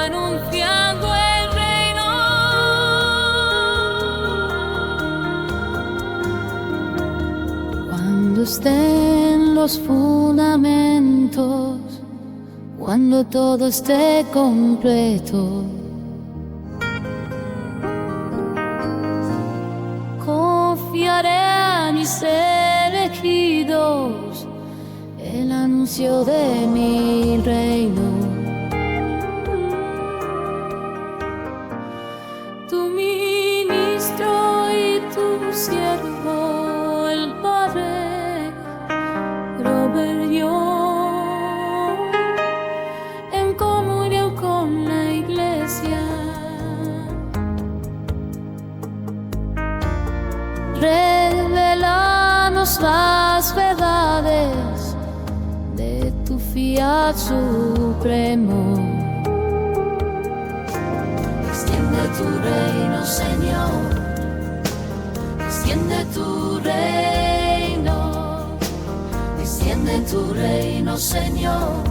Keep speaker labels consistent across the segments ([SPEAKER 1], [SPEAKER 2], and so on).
[SPEAKER 1] anunciando el reino. Cuando estén los fundamentos, cuando todo esté completo, confiaré a mis elegidos el anuncio de mi reino. Tu ministro y tu siervo, el Padre Robert Young, en comunión con la Iglesia, revelanos las verdades de tu fiat supremo. Extiende tu reino, Señor, extiende tu reino, extiende tu reino, Señor,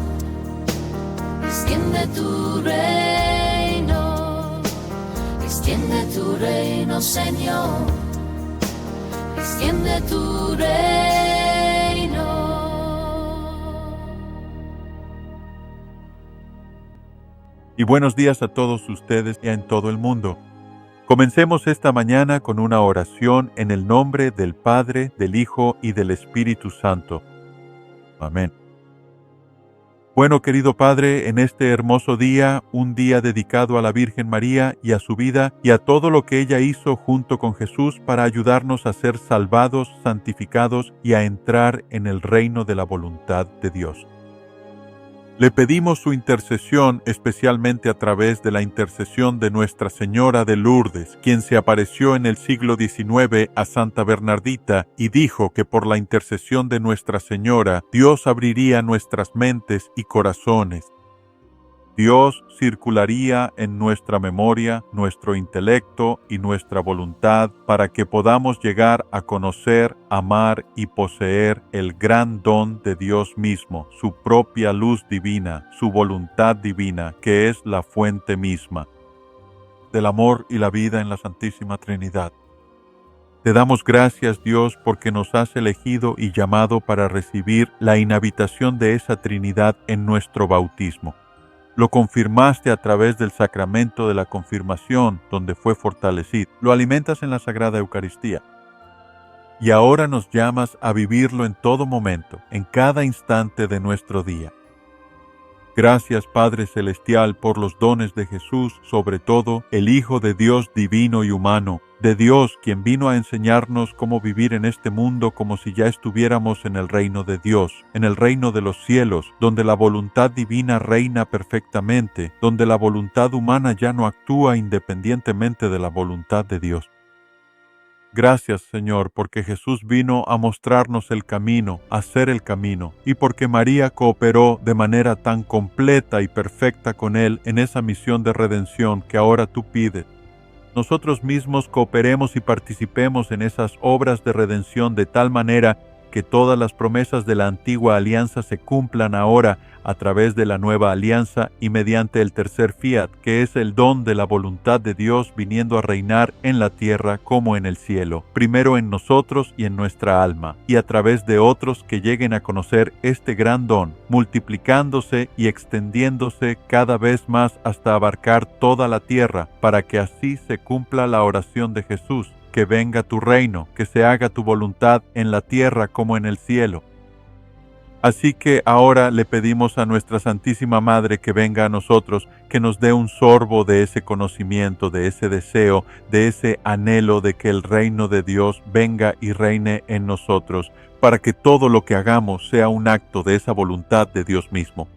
[SPEAKER 1] extiende tu reino, extiende tu reino, Señor, extiende tu reino.
[SPEAKER 2] Y buenos días a todos ustedes y en todo el mundo. Comencemos esta mañana con una oración en el nombre del Padre, del Hijo y del Espíritu Santo. Amén. Bueno, querido Padre, en este hermoso día, un día dedicado a la Virgen María y a su vida y a todo lo que ella hizo junto con Jesús para ayudarnos a ser salvados, santificados y a entrar en el reino de la voluntad de Dios. Le pedimos su intercesión, especialmente a través de la intercesión de Nuestra Señora de Lourdes, quien se apareció en el siglo XIX a Santa Bernardita y dijo que por la intercesión de Nuestra Señora, Dios abriría nuestras mentes y corazones. Dios circularía en nuestra memoria, nuestro intelecto y nuestra voluntad para que podamos llegar a conocer, amar y poseer el gran don de Dios mismo, su propia luz divina, su voluntad divina, que es la fuente misma del amor y la vida en la Santísima Trinidad. Te damos gracias, Dios, porque nos has elegido y llamado para recibir la inhabitación de esa Trinidad en nuestro bautismo. Lo confirmaste a través del sacramento de la confirmación, donde fue fortalecido. Lo alimentas en la Sagrada Eucaristía. Y ahora nos llamas a vivirlo en todo momento, en cada instante de nuestro día. Gracias, Padre Celestial, por los dones de Jesús, sobre todo el Hijo de Dios divino y humano, de Dios, quien vino a enseñarnos cómo vivir en este mundo como si ya estuviéramos en el reino de Dios, en el reino de los cielos, donde la voluntad divina reina perfectamente, donde la voluntad humana ya no actúa independientemente de la voluntad de Dios. Gracias, Señor, porque Jesús vino a mostrarnos el camino, a ser el camino, y porque María cooperó de manera tan completa y perfecta con Él en esa misión de redención que ahora tú pides. Nosotros mismos cooperemos y participemos en esas obras de redención de tal manera que todas las promesas de la antigua alianza se cumplan ahora a través de la nueva alianza y mediante el tercer fiat, que es el don de la voluntad de Dios viniendo a reinar en la tierra como en el cielo, primero en nosotros y en nuestra alma, y a través de otros que lleguen a conocer este gran don, multiplicándose y extendiéndose cada vez más hasta abarcar toda la tierra, para que así se cumpla la oración de Jesús: que venga tu reino, que se haga tu voluntad en la tierra como en el cielo. Así que ahora le pedimos a nuestra Santísima Madre que venga a nosotros, que nos dé un sorbo de ese conocimiento, de ese deseo, de ese anhelo de que el reino de Dios venga y reine en nosotros, para que todo lo que hagamos sea un acto de esa voluntad de Dios mismo.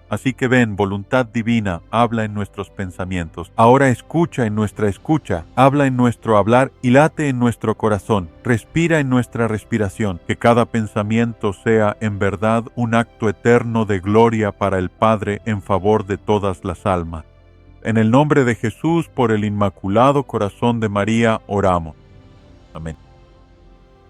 [SPEAKER 2] Así que ven, voluntad divina, habla en nuestros pensamientos. Ahora escucha en nuestra escucha, habla en nuestro hablar y late en nuestro corazón. Respira en nuestra respiración. Que cada pensamiento sea en verdad un acto eterno de gloria para el Padre en favor de todas las almas. En el nombre de Jesús, por el Inmaculado Corazón de María, oramos. Amén.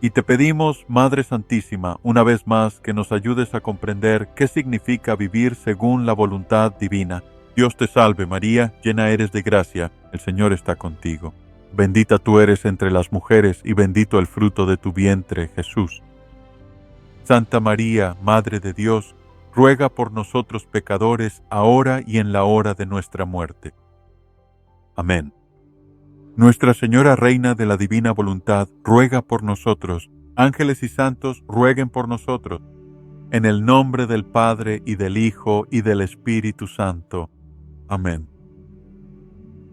[SPEAKER 2] Y te pedimos, Madre Santísima, una vez más que nos ayudes a comprender qué significa vivir según la voluntad divina, Dios te salve María, llena eres de gracia, el Señor está contigo. Bendita tú eres entre las mujeres y bendito el fruto de tu vientre, Jesús. Santa María, Madre de Dios, ruega por nosotros pecadores, ahora y en la hora de nuestra muerte. Amén. Nuestra Señora Reina de la Divina Voluntad, ruega por nosotros. Ángeles y santos, rueguen por nosotros. En el nombre del Padre, y del Hijo, y del Espíritu Santo. Amén.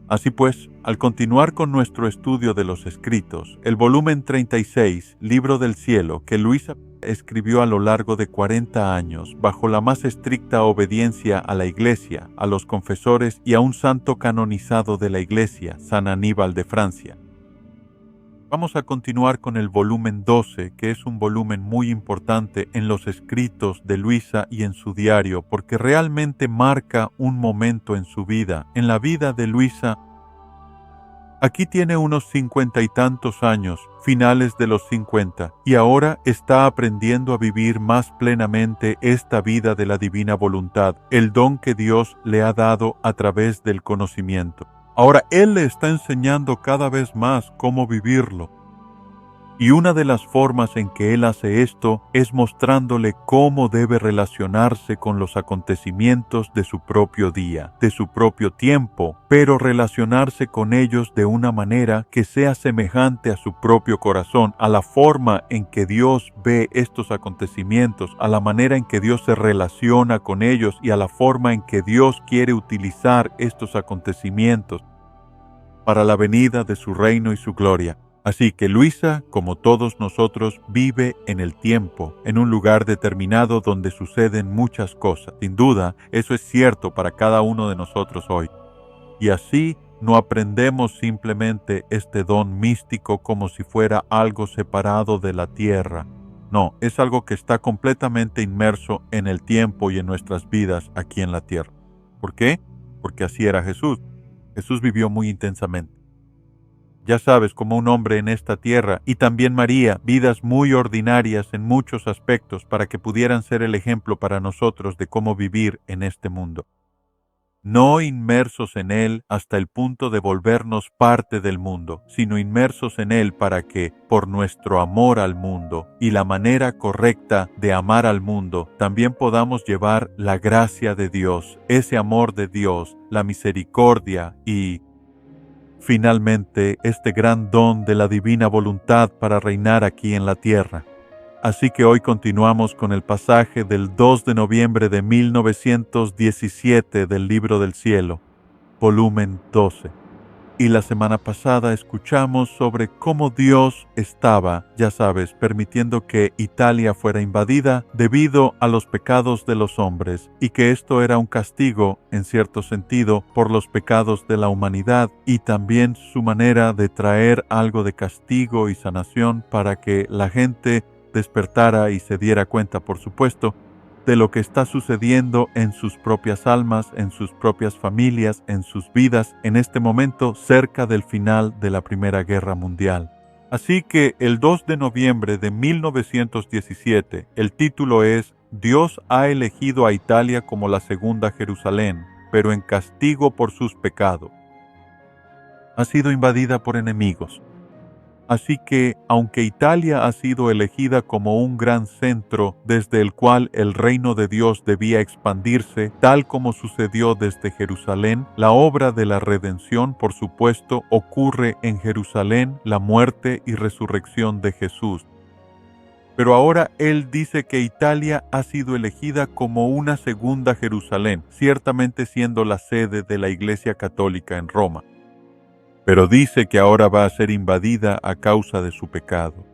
[SPEAKER 2] Así pues, al continuar con nuestro estudio de los escritos, el volumen 36, Libro del Cielo, que Luisa escribió a lo largo de 40 años, bajo la más estricta obediencia a la Iglesia, a los confesores y a un santo canonizado de la Iglesia, San Aníbal de Francia. Vamos a continuar con el volumen 12, que es un volumen muy importante en los escritos de Luisa y en su diario, porque realmente marca un momento en su vida, en la vida de Luisa. Aquí tiene unos 50 y tantos años, finales de los 50, y ahora está aprendiendo a vivir más plenamente esta vida de la divina voluntad, el don que Dios le ha dado a través del conocimiento. Ahora Él le está enseñando cada vez más cómo vivirlo. Y una de las formas en que Él hace esto es mostrándole cómo debe relacionarse con los acontecimientos de su propio día, de su propio tiempo, pero relacionarse con ellos de una manera que sea semejante a su propio corazón, a la forma en que Dios ve estos acontecimientos, a la manera en que Dios se relaciona con ellos y a la forma en que Dios quiere utilizar estos acontecimientos para la venida de su reino y su gloria. Así que Luisa, como todos nosotros, vive en el tiempo, en un lugar determinado donde suceden muchas cosas. Sin duda, eso es cierto para cada uno de nosotros hoy. Y así no aprendemos simplemente este don místico como si fuera algo separado de la tierra. No, es algo que está completamente inmerso en el tiempo y en nuestras vidas aquí en la tierra. ¿Por qué? Porque así era Jesús. Jesús vivió muy intensamente. Ya sabes, como un hombre en esta tierra, y también María, vidas muy ordinarias en muchos aspectos para que pudieran ser el ejemplo para nosotros de cómo vivir en este mundo. No inmersos en él hasta el punto de volvernos parte del mundo, sino inmersos en él para que, por nuestro amor al mundo y la manera correcta de amar al mundo, también podamos llevar la gracia de Dios, ese amor de Dios, la misericordia y finalmente, este gran don de la divina voluntad para reinar aquí en la tierra. Así que hoy continuamos con el pasaje del 2 de noviembre de 1917 del Libro del Cielo, volumen 12. Y la semana pasada escuchamos sobre cómo Dios estaba, ya sabes, permitiendo que Italia fuera invadida debido a los pecados de los hombres, y que esto era un castigo, en cierto sentido, por los pecados de la humanidad, y también su manera de traer algo de castigo y sanación para que la gente despertara y se diera cuenta, por supuesto, de lo que está sucediendo en sus propias almas, en sus propias familias, en sus vidas, en este momento cerca del final de la Primera Guerra Mundial. Así que el 2 de noviembre de 1917, el título es Dios ha elegido a Italia como la segunda Jerusalén, pero en castigo por sus pecados. Ha sido invadida por enemigos. Así que, aunque Italia ha sido elegida como un gran centro desde el cual el reino de Dios debía expandirse, tal como sucedió desde Jerusalén, la obra de la redención, por supuesto, ocurre en Jerusalén, la muerte y resurrección de Jesús. Pero ahora él dice que Italia ha sido elegida como una segunda Jerusalén, ciertamente siendo la sede de la Iglesia Católica en Roma. Pero dice que ahora va a ser invadida a causa de su pecado.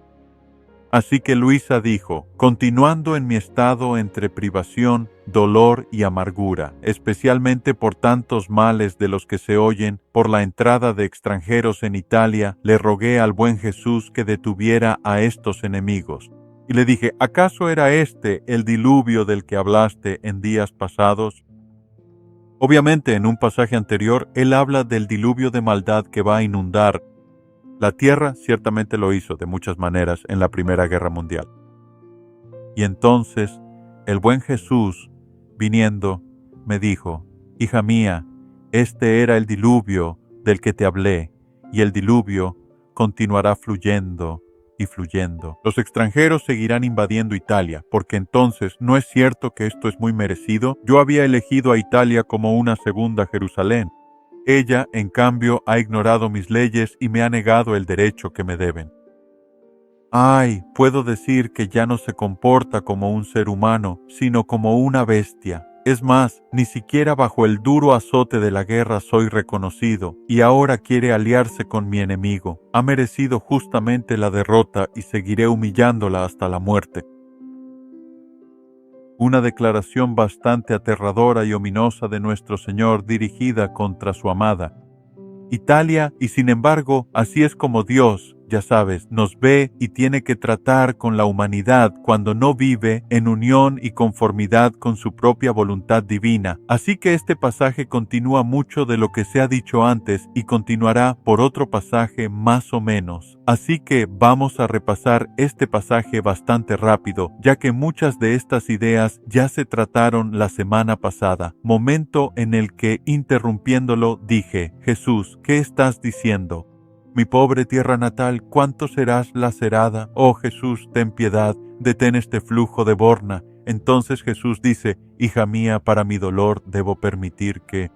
[SPEAKER 2] Así que Luisa dijo, continuando en mi estado entre privación, dolor y amargura, especialmente por tantos males de los que se oyen por la entrada de extranjeros en Italia, le rogué al buen Jesús que detuviera a estos enemigos. Y le dije, ¿acaso era este el diluvio del que hablaste en días pasados? Obviamente, en un pasaje anterior, él habla del diluvio de maldad que va a inundar la tierra. Ciertamente lo hizo de muchas maneras en la Primera Guerra Mundial. Y entonces, el buen Jesús, viniendo, me dijo, hija mía, este era el diluvio del que te hablé, y el diluvio continuará fluyendo y fluyendo. Los extranjeros seguirán invadiendo Italia, porque entonces no es cierto que esto es muy merecido. Yo había elegido a Italia como una segunda Jerusalén. Ella, en cambio, ha ignorado mis leyes y me ha negado el derecho que me deben. Ay, puedo decir que ya no se comporta como un ser humano, sino como una bestia. Es más, ni siquiera bajo el duro azote de la guerra soy reconocido, y ahora quiere aliarse con mi enemigo. Ha merecido justamente la derrota y seguiré humillándola hasta la muerte. Una declaración bastante aterradora y ominosa de nuestro Señor dirigida contra su amada Italia, y sin embargo, así es como Dios, ya sabes, nos ve y tiene que tratar con la humanidad cuando no vive en unión y conformidad con su propia voluntad divina. Así que este pasaje continúa mucho de lo que se ha dicho antes y continuará por otro pasaje más o menos. Así que vamos a repasar este pasaje bastante rápido, ya que muchas de estas ideas ya se trataron la semana pasada, momento en el que, interrumpiéndolo, dije: Jesús, ¿qué estás diciendo? Mi pobre tierra natal, ¿cuánto serás lacerada? Oh Jesús, ten piedad, detén este flujo de Borna. Entonces Jesús dice: hija mía, para mi dolor debo permitir que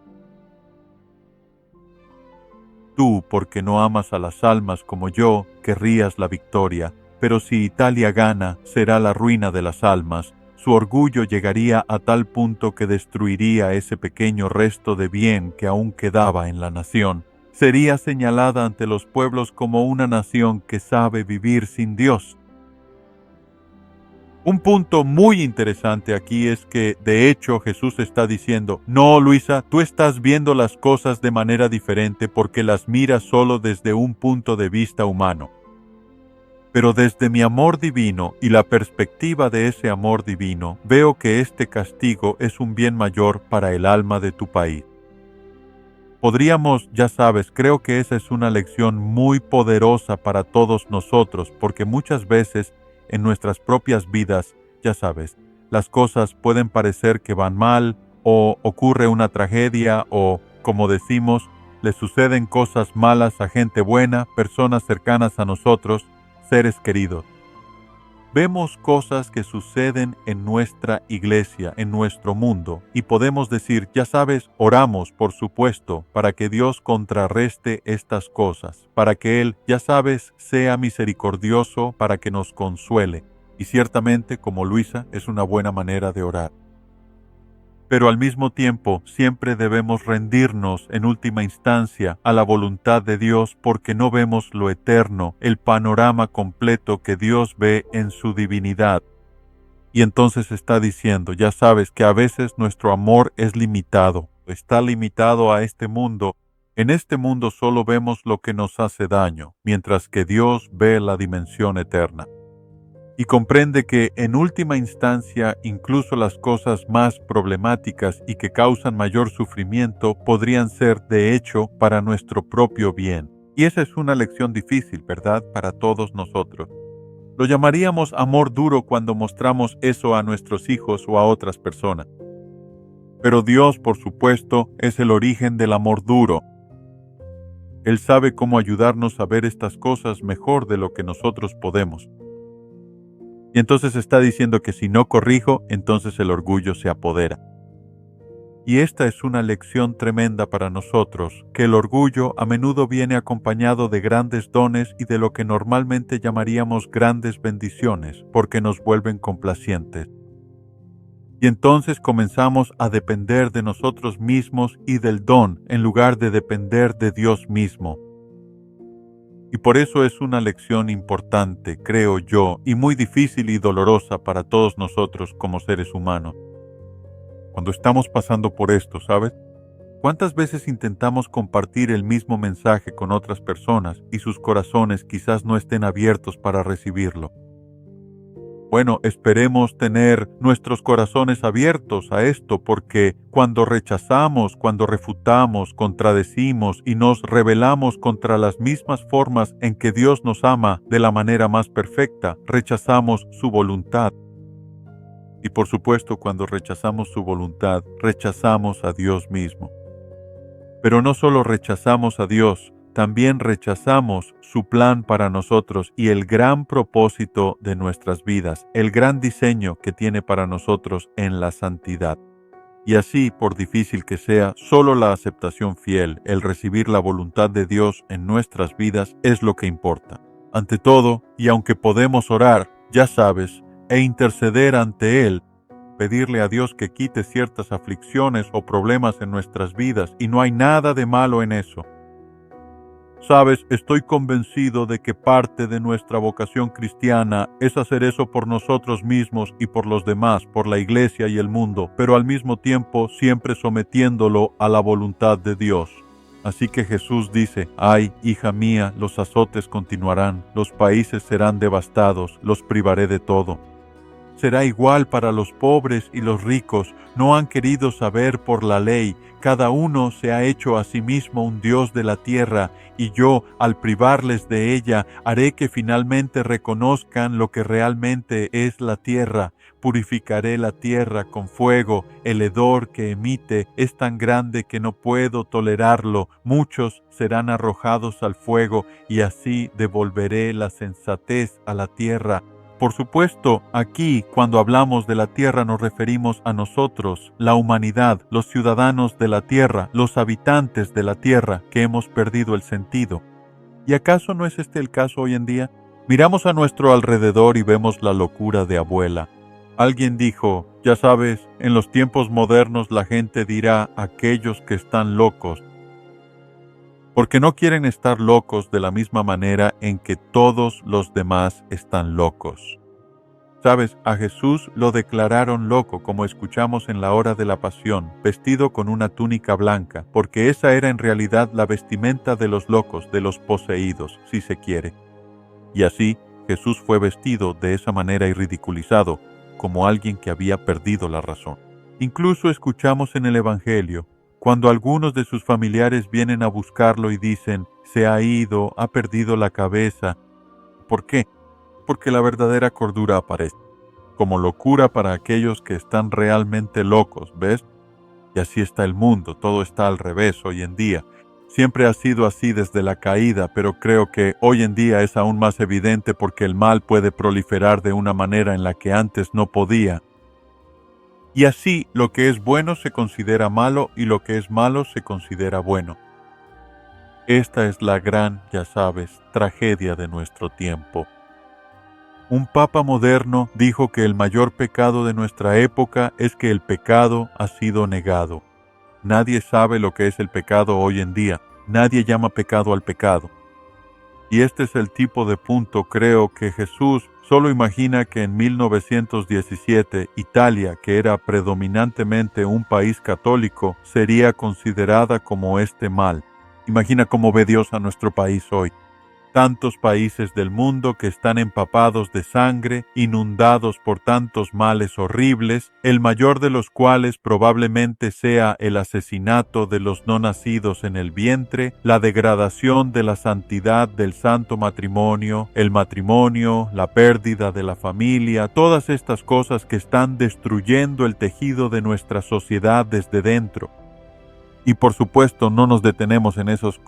[SPEAKER 2] tú, porque no amas a las almas como yo, querrías la victoria. Pero si Italia gana, será la ruina de las almas. Su orgullo llegaría a tal punto que destruiría ese pequeño resto de bien que aún quedaba en la nación. Sería señalada ante los pueblos como una nación que sabe vivir sin Dios. Un punto muy interesante aquí es que, de hecho, Jesús está diciendo: no, Luisa, tú estás viendo las cosas de manera diferente porque las miras solo desde un punto de vista humano. Pero desde mi amor divino y la perspectiva de ese amor divino, veo que este castigo es un bien mayor para el alma de tu país. Podríamos, ya sabes, creo que esa es una lección muy poderosa para todos nosotros, porque muchas veces en nuestras propias vidas, ya sabes, las cosas pueden parecer que van mal, o ocurre una tragedia, o, como decimos, le suceden cosas malas a gente buena, personas cercanas a nosotros, seres queridos. Vemos cosas que suceden en nuestra iglesia, en nuestro mundo, y podemos decir: ya sabes, oramos, por supuesto, para que Dios contrarreste estas cosas, para que Él, ya sabes, sea misericordioso, para que nos consuele. Y ciertamente, como Luisa, es una buena manera de orar. Pero al mismo tiempo siempre debemos rendirnos en última instancia a la voluntad de Dios, porque no vemos lo eterno, el panorama completo que Dios ve en su divinidad. Y entonces está diciendo: ya sabes que a veces nuestro amor es limitado, está limitado a este mundo. En este mundo solo vemos lo que nos hace daño, mientras que Dios ve la dimensión eterna. Y comprende que, en última instancia, incluso las cosas más problemáticas y que causan mayor sufrimiento podrían ser, de hecho, para nuestro propio bien. Y esa es una lección difícil, ¿verdad?, para todos nosotros. Lo llamaríamos amor duro cuando mostramos eso a nuestros hijos o a otras personas. Pero Dios, por supuesto, es el origen del amor duro. Él sabe cómo ayudarnos a ver estas cosas mejor de lo que nosotros podemos. Y entonces está diciendo que si no corrijo, entonces el orgullo se apodera. Y esta es una lección tremenda para nosotros, que el orgullo a menudo viene acompañado de grandes dones y de lo que normalmente llamaríamos grandes bendiciones, porque nos vuelven complacientes. Y entonces comenzamos a depender de nosotros mismos y del don, en lugar de depender de Dios mismo. Y por eso es una lección importante, creo yo, y muy difícil y dolorosa para todos nosotros como seres humanos. Cuando estamos pasando por esto, ¿sabes? ¿Cuántas veces intentamos compartir el mismo mensaje con otras personas y sus corazones quizás no estén abiertos para recibirlo? Bueno, esperemos tener nuestros corazones abiertos a esto, porque cuando rechazamos, cuando refutamos, contradecimos y nos rebelamos contra las mismas formas en que Dios nos ama de la manera más perfecta, rechazamos su voluntad. Y por supuesto, cuando rechazamos su voluntad, rechazamos a Dios mismo. Pero no solo rechazamos a Dios, también rechazamos su plan para nosotros y el gran propósito de nuestras vidas, el gran diseño que tiene para nosotros en la santidad. Y así, por difícil que sea, solo la aceptación fiel, el recibir la voluntad de Dios en nuestras vidas es lo que importa. Ante todo, y aunque podemos orar, ya sabes, e interceder ante Él, pedirle a Dios que quite ciertas aflicciones o problemas en nuestras vidas, y no hay nada de malo en eso. Sabes, estoy convencido de que parte de nuestra vocación cristiana es hacer eso por nosotros mismos y por los demás, por la iglesia y el mundo, pero al mismo tiempo siempre sometiéndolo a la voluntad de Dios. Así que Jesús dice, ay, hija mía, los azotes continuarán, los países serán devastados, los privaré de todo. Será igual para los pobres y los ricos, no han querido saber por la ley, cada uno se ha hecho a sí mismo un dios de la tierra, y yo, al privarles de ella, haré que finalmente reconozcan lo que realmente es la tierra. Purificaré la tierra con fuego, el hedor que emite es tan grande que no puedo tolerarlo, muchos serán arrojados al fuego, y así devolveré la sensatez a la tierra. Por supuesto, aquí, cuando hablamos de la tierra, nos referimos a nosotros, la humanidad, los ciudadanos de la tierra, los habitantes de la tierra, que hemos perdido el sentido. ¿Y acaso no es este el caso hoy en día? Miramos a nuestro alrededor y vemos la locura de abuela. Alguien dijo, ya sabes, en los tiempos modernos la gente dirá aquellos que están locos, porque no quieren estar locos de la misma manera en que todos los demás están locos. Sabes, a Jesús lo declararon loco, como escuchamos en la hora de la pasión, vestido con una túnica blanca, porque esa era en realidad la vestimenta de los locos, de los poseídos, si se quiere. Y así, Jesús fue vestido de esa manera y ridiculizado, como alguien que había perdido la razón. Incluso escuchamos en el Evangelio, cuando algunos de sus familiares vienen a buscarlo y dicen, se ha ido, ha perdido la cabeza. ¿Por qué? Porque la verdadera cordura aparece, como locura para aquellos que están realmente locos, ¿ves? Y así está el mundo, todo está al revés hoy en día. Siempre ha sido así desde la caída, pero creo que hoy en día es aún más evidente porque el mal puede proliferar de una manera en la que antes no podía. Y así lo que es bueno se considera malo y lo que es malo se considera bueno. Esta es la gran, ya sabes, tragedia de nuestro tiempo. Un papa moderno dijo que el mayor pecado de nuestra época es que el pecado ha sido negado. Nadie sabe lo que es el pecado hoy en día. Nadie llama pecado al pecado. Y este es el tipo de punto, creo, que Jesús solo imagina que en 1917 Italia, que era predominantemente un país católico, sería considerada como este mal. Imagina cómo ve Dios a nuestro país hoy. Tantos países del mundo que están empapados de sangre, inundados por tantos males horribles, el mayor de los cuales probablemente sea el asesinato de los no nacidos en el vientre, la degradación de la santidad del santo matrimonio, el matrimonio, la pérdida de la familia, todas estas cosas que están destruyendo el tejido de nuestra sociedad desde dentro. Y por supuesto no nos detenemos en esos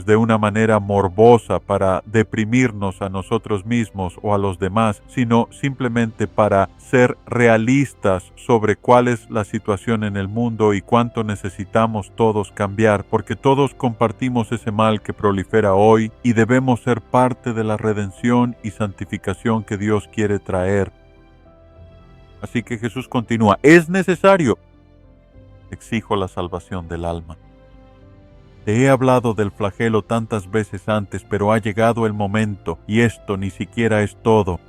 [SPEAKER 2] de una manera morbosa para deprimirnos a nosotros mismos o a los demás, sino simplemente para ser realistas sobre cuál es la situación en el mundo y cuánto necesitamos todos cambiar, porque todos compartimos ese mal que prolifera hoy y debemos ser parte de la redención y santificación que Dios quiere traer. Así que Jesús continúa, es necesario, exijo la salvación del alma. Te he hablado del flagelo tantas veces antes, pero ha llegado el momento, y esto ni siquiera es todo.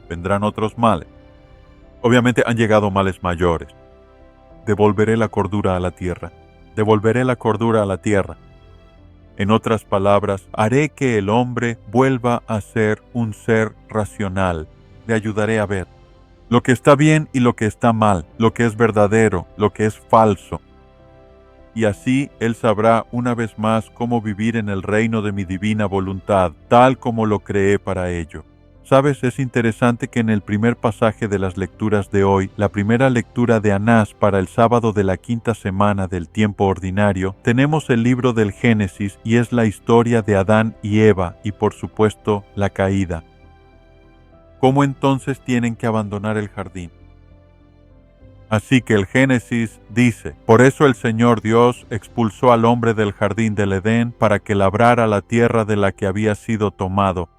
[SPEAKER 2] Vendrán otros males. Obviamente han llegado males mayores. Devolveré la cordura a la tierra. Devolveré la cordura a la tierra. En otras palabras, haré que el hombre vuelva a ser un ser racional. Le ayudaré a ver lo que está bien y lo que está mal, lo que es verdadero, lo que es falso. Y así él sabrá una vez más cómo vivir en el reino de mi divina voluntad, tal como lo creé para ello. Sabes, es interesante que en el primer pasaje de las lecturas de hoy, la primera lectura de Anás para el sábado de la quinta semana del tiempo ordinario, tenemos el libro del Génesis y es la historia de Adán y Eva y por supuesto la caída. ¿Cómo entonces tienen que abandonar el jardín? Así que el Génesis dice, por eso el Señor Dios expulsó al hombre del jardín del Edén para que labrara la tierra de la que había sido tomado.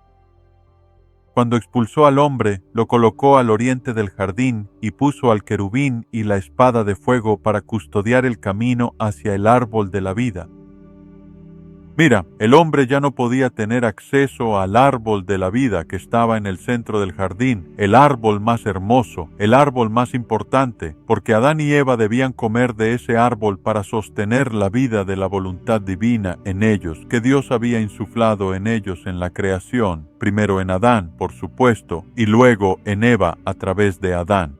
[SPEAKER 2] Cuando expulsó al hombre, lo colocó al oriente del jardín y puso al querubín y la espada de fuego para custodiar el camino hacia el árbol de la vida. Mira, el hombre ya no podía tener acceso al árbol de la vida que estaba en el centro del jardín, el árbol más hermoso, el árbol más importante, porque Adán y Eva debían comer de ese árbol para sostener la vida de la voluntad divina en ellos, que Dios había insuflado en ellos en la creación, primero en Adán, por supuesto, y luego en Eva a través de Adán.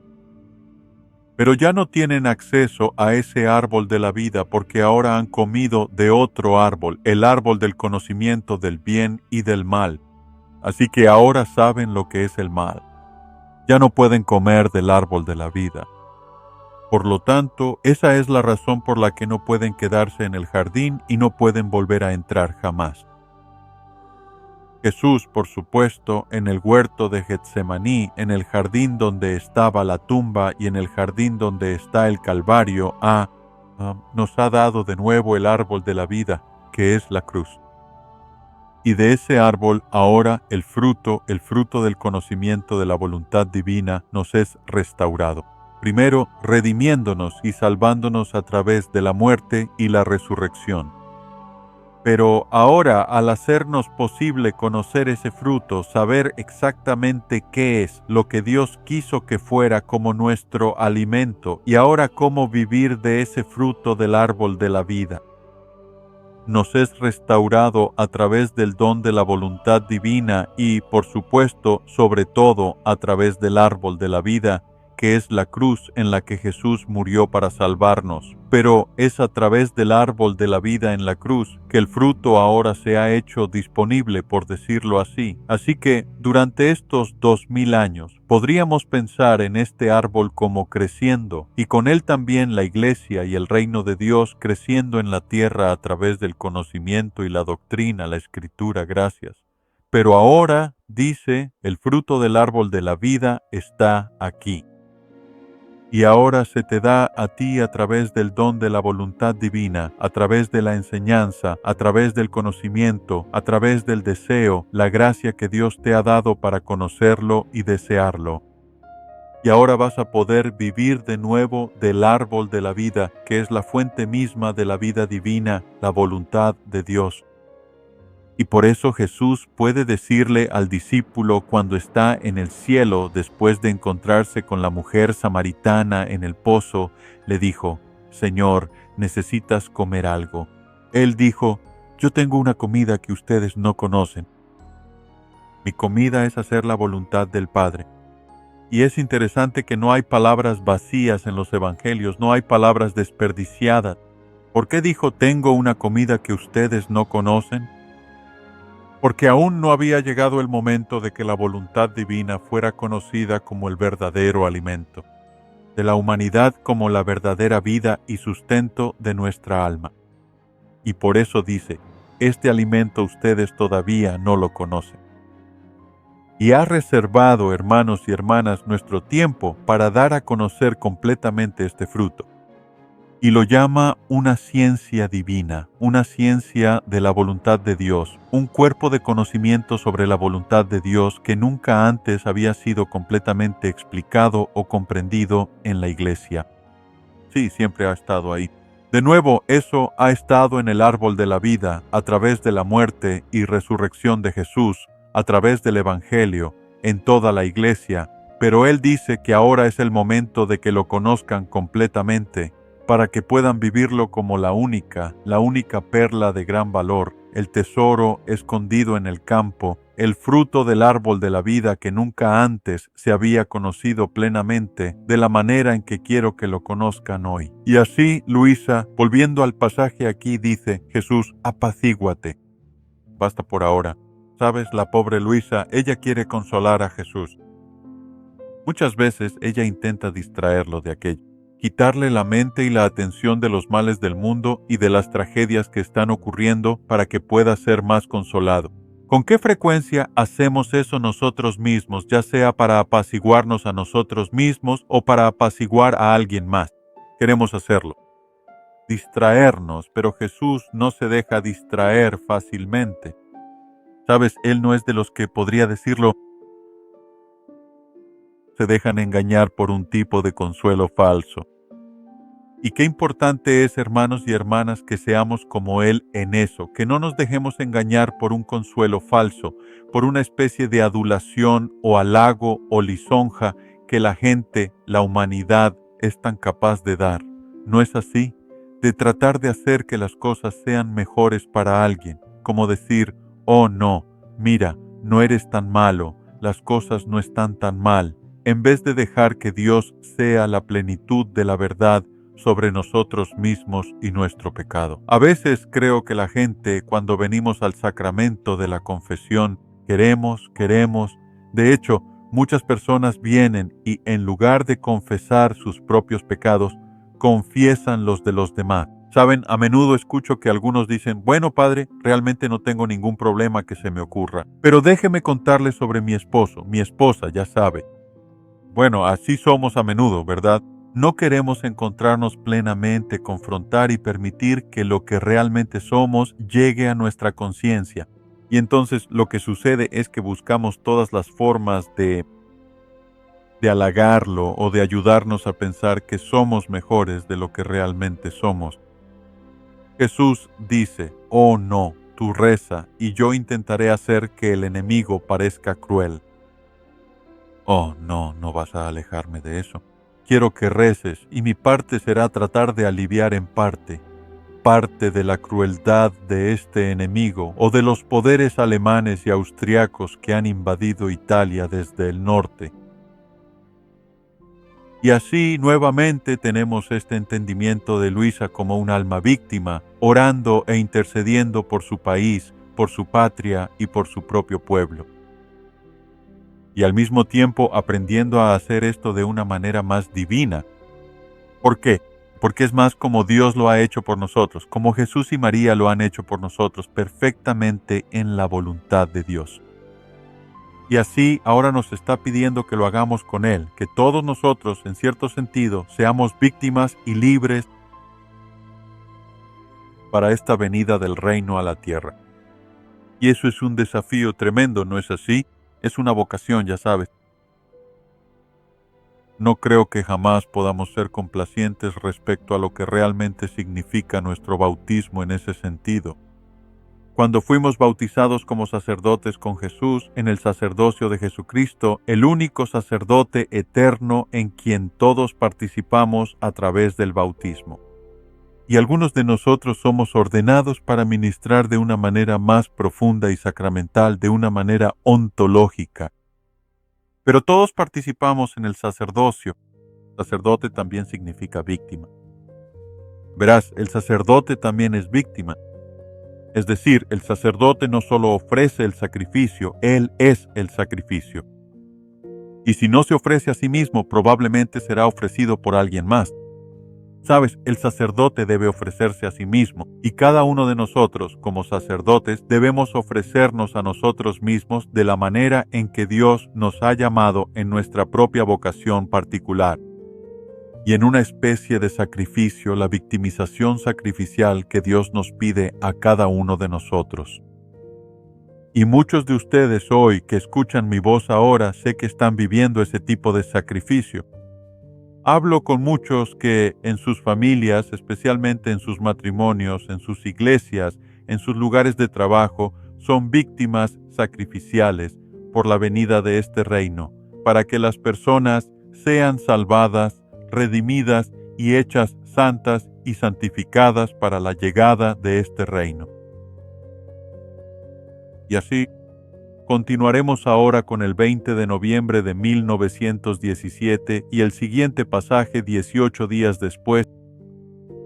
[SPEAKER 2] Pero ya no tienen acceso a ese árbol de la vida porque ahora han comido de otro árbol, el árbol del conocimiento del bien y del mal. Así que ahora saben lo que es el mal. Ya no pueden comer del árbol de la vida. Por lo tanto, esa es la razón por la que no pueden quedarse en el jardín y no pueden volver a entrar jamás. Jesús, por supuesto, en el huerto de Getsemaní, en el jardín donde estaba la tumba y en el jardín donde está el Calvario, nos ha dado de nuevo el árbol de la vida, que es la cruz. Y de ese árbol ahora el fruto del conocimiento de la voluntad divina nos es restaurado. Primero, redimiéndonos y salvándonos a través de la muerte y la resurrección. Pero ahora, al hacernos posible conocer ese fruto, saber exactamente qué es lo que Dios quiso que fuera como nuestro alimento y ahora cómo vivir de ese fruto del árbol de la vida, nos es restaurado a través del don de la voluntad divina y, por supuesto, sobre todo a través del árbol de la vida, que es la cruz en la que Jesús murió para salvarnos. Pero es a través del árbol de la vida en la cruz que el fruto ahora se ha hecho disponible, por decirlo así. Así que, durante estos 2000 años, podríamos pensar en este árbol como creciendo, y con él también la Iglesia y el reino de Dios creciendo en la tierra a través del conocimiento y la doctrina, la Escritura, gracias. Pero ahora, dice, el fruto del árbol de la vida está aquí. Y ahora se te da a ti a través del don de la voluntad divina, a través de la enseñanza, a través del conocimiento, a través del deseo, la gracia que Dios te ha dado para conocerlo y desearlo. Y ahora vas a poder vivir de nuevo del árbol de la vida, que es la fuente misma de la vida divina, la voluntad de Dios. Y por eso Jesús puede decirle al discípulo cuando está en el cielo, después de encontrarse con la mujer samaritana en el pozo, le dijo, Señor, necesitas comer algo. Él dijo, yo tengo una comida que ustedes no conocen. Mi comida es hacer la voluntad del Padre. Y es interesante que no hay palabras vacías en los evangelios, no hay palabras desperdiciadas. ¿Por qué dijo, tengo una comida que ustedes no conocen? Porque aún no había llegado el momento de que la voluntad divina fuera conocida como el verdadero alimento, de la humanidad como la verdadera vida y sustento de nuestra alma. Y por eso dice, este alimento ustedes todavía no lo conocen. Y ha reservado, hermanos y hermanas, nuestro tiempo para dar a conocer completamente este fruto. Y lo llama una ciencia divina, una ciencia de la voluntad de Dios, un cuerpo de conocimiento sobre la voluntad de Dios que nunca antes había sido completamente explicado o comprendido en la Iglesia. Sí, siempre ha estado ahí. De nuevo, eso ha estado en el árbol de la vida, a través de la muerte y resurrección de Jesús, a través del Evangelio, en toda la Iglesia, pero Él dice que ahora es el momento de que lo conozcan completamente, para que puedan vivirlo como la única perla de gran valor, el tesoro escondido en el campo, el fruto del árbol de la vida que nunca antes se había conocido plenamente de la manera en que quiero que lo conozcan hoy. Y así, Luisa, volviendo al pasaje aquí, dice Jesús, apacíguate. Basta por ahora. Sabes, la pobre Luisa, ella quiere consolar a Jesús. Muchas veces ella intenta distraerlo de aquello, quitarle la mente y la atención de los males del mundo y de las tragedias que están ocurriendo para que pueda ser más consolado. ¿Con qué frecuencia hacemos eso nosotros mismos, ya sea para apaciguarnos a nosotros mismos o para apaciguar a alguien más? Queremos hacerlo. Distraernos, pero Jesús no se deja distraer fácilmente. Sabes, Él no es de los que podría decirlo, se dejan engañar por un tipo de consuelo falso. Y qué importante es, hermanos y hermanas, que seamos como Él en eso, que no nos dejemos engañar por un consuelo falso, por una especie de adulación o halago o lisonja que la gente, la humanidad, es tan capaz de dar. ¿No es así? De tratar de hacer que las cosas sean mejores para alguien, como decir, oh no, mira, no eres tan malo, las cosas no están tan mal, en vez de dejar que Dios sea la plenitud de la verdad sobre nosotros mismos y nuestro pecado. A veces creo que la gente, cuando venimos al sacramento de la confesión, queremos. De hecho, muchas personas vienen y en lugar de confesar sus propios pecados, confiesan los de los demás. Saben, a menudo escucho que algunos dicen, bueno, padre, realmente no tengo ningún problema que se me ocurra, pero déjeme contarle sobre mi esposo, mi esposa, ya sabe. Bueno, así somos a menudo, ¿verdad? No queremos encontrarnos plenamente, confrontar y permitir que lo que realmente somos llegue a nuestra conciencia. Y entonces lo que sucede es que buscamos todas las formas de halagarlo o de ayudarnos a pensar que somos mejores de lo que realmente somos. Jesús dice, oh no, tú reza y yo intentaré hacer que el enemigo parezca cruel. Oh, no vas a alejarme de eso. Quiero que reces y mi parte será tratar de aliviar en parte de la crueldad de este enemigo o de los poderes alemanes y austriacos que han invadido Italia desde el norte. Y así nuevamente tenemos este entendimiento de Luisa como un alma víctima, orando e intercediendo por su país, por su patria y por su propio pueblo. Y al mismo tiempo aprendiendo a hacer esto de una manera más divina. ¿Por qué? Porque es más como Dios lo ha hecho por nosotros, como Jesús y María lo han hecho por nosotros, perfectamente en la voluntad de Dios. Y así ahora nos está pidiendo que lo hagamos con Él, que todos nosotros, en cierto sentido, seamos víctimas y libres para esta venida del reino a la tierra. Y eso es un desafío tremendo, ¿no es así? Es una vocación, ya sabes. No creo que jamás podamos ser complacientes respecto a lo que realmente significa nuestro bautismo en ese sentido. Cuando fuimos bautizados como sacerdotes con Jesús en el sacerdocio de Jesucristo, el único sacerdote eterno en quien todos participamos a través del bautismo. Y algunos de nosotros somos ordenados para ministrar de una manera más profunda y sacramental, de una manera ontológica. Pero todos participamos en el sacerdocio. Sacerdote también significa víctima. Verás, el sacerdote también es víctima. Es decir, el sacerdote no solo ofrece el sacrificio, él es el sacrificio. Y si no se ofrece a sí mismo, probablemente será ofrecido por alguien más. Sabes, el sacerdote debe ofrecerse a sí mismo, y cada uno de nosotros, como sacerdotes, debemos ofrecernos a nosotros mismos de la manera en que Dios nos ha llamado en nuestra propia vocación particular. Y en una especie de sacrificio, la victimización sacrificial que Dios nos pide a cada uno de nosotros. Y muchos de ustedes hoy que escuchan mi voz ahora, sé que están viviendo ese tipo de sacrificio. Hablo con muchos que en sus familias, especialmente en sus matrimonios, en sus iglesias, en sus lugares de trabajo, son víctimas sacrificiales por la venida de este reino, para que las personas sean salvadas, redimidas y hechas santas y santificadas para la llegada de este reino. Y así, continuaremos ahora con el 20 de noviembre de 1917 y el siguiente pasaje 18 días después.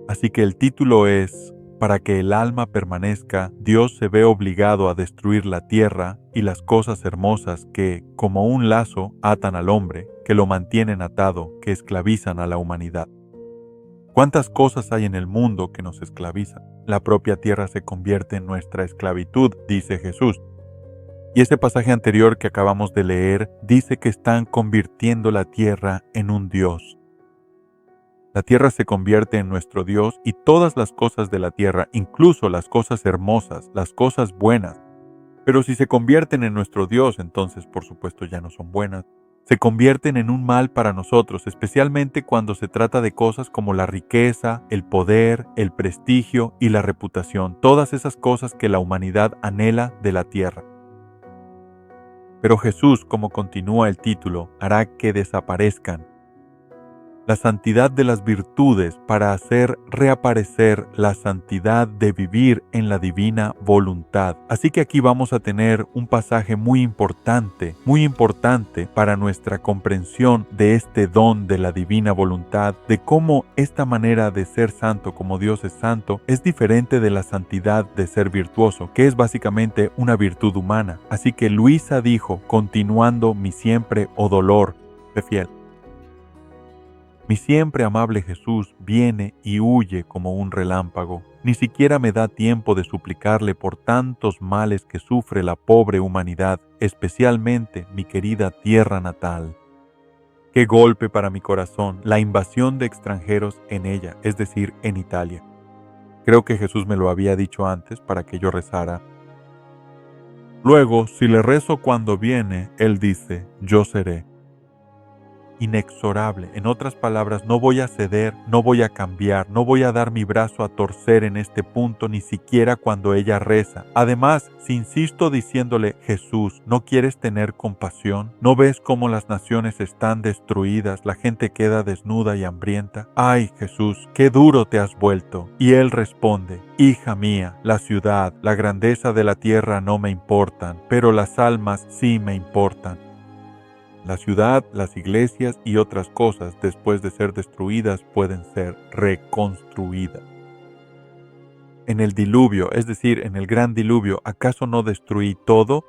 [SPEAKER 2] Así que el título es para que el alma permanezca, Dios se ve obligado a destruir la tierra y las cosas hermosas que, como un lazo, atan al hombre, que lo mantienen atado, que esclavizan a la humanidad. ¿Cuántas cosas hay en el mundo que nos esclavizan? La propia tierra se convierte en nuestra esclavitud, dice Jesús. Y ese pasaje anterior que acabamos de leer dice que están convirtiendo la tierra en un Dios. La tierra se convierte en nuestro Dios y todas las cosas de la tierra, incluso las cosas hermosas, las cosas buenas. Pero si se convierten en nuestro Dios, entonces por supuesto ya no son buenas. Se convierten en un mal para nosotros, especialmente cuando se trata de cosas como la riqueza, el poder, el prestigio y la reputación, todas esas cosas que la humanidad anhela de la tierra. Pero Jesús, como continúa el título, hará que desaparezcan la santidad de las virtudes para hacer reaparecer la santidad de vivir en la divina voluntad. Así que aquí vamos a tener un pasaje muy importante para nuestra comprensión de este don de la divina voluntad, de cómo esta manera de ser santo como Dios es santo es diferente de la santidad de ser virtuoso, que es básicamente una virtud humana. Así que Luisa dijo, continuando mi siempre, oh dolor, sé fiel. Mi siempre amable Jesús viene y huye como un relámpago. Ni siquiera me da tiempo de suplicarle por tantos males que sufre la pobre humanidad, especialmente mi querida tierra natal. Qué golpe para mi corazón la invasión de extranjeros en ella, es decir, en Italia. Creo que Jesús me lo había dicho antes para que yo rezara. Luego, si le rezo cuando viene, Él dice, yo seré. Inexorable. En otras palabras, no voy a ceder, no voy a cambiar, no voy a dar mi brazo a torcer en este punto ni siquiera cuando ella reza. Además, si insisto diciéndole, Jesús, ¿no quieres tener compasión? ¿No ves cómo las naciones están destruidas, la gente queda desnuda y hambrienta? ¡Ay, Jesús, qué duro te has vuelto! Y él responde, hija mía, la ciudad, la grandeza de la tierra no me importan, pero las almas sí me importan. La ciudad, las iglesias y otras cosas, después de ser destruidas, pueden ser reconstruidas. En el diluvio, es decir, en el gran diluvio, ¿acaso no destruí todo?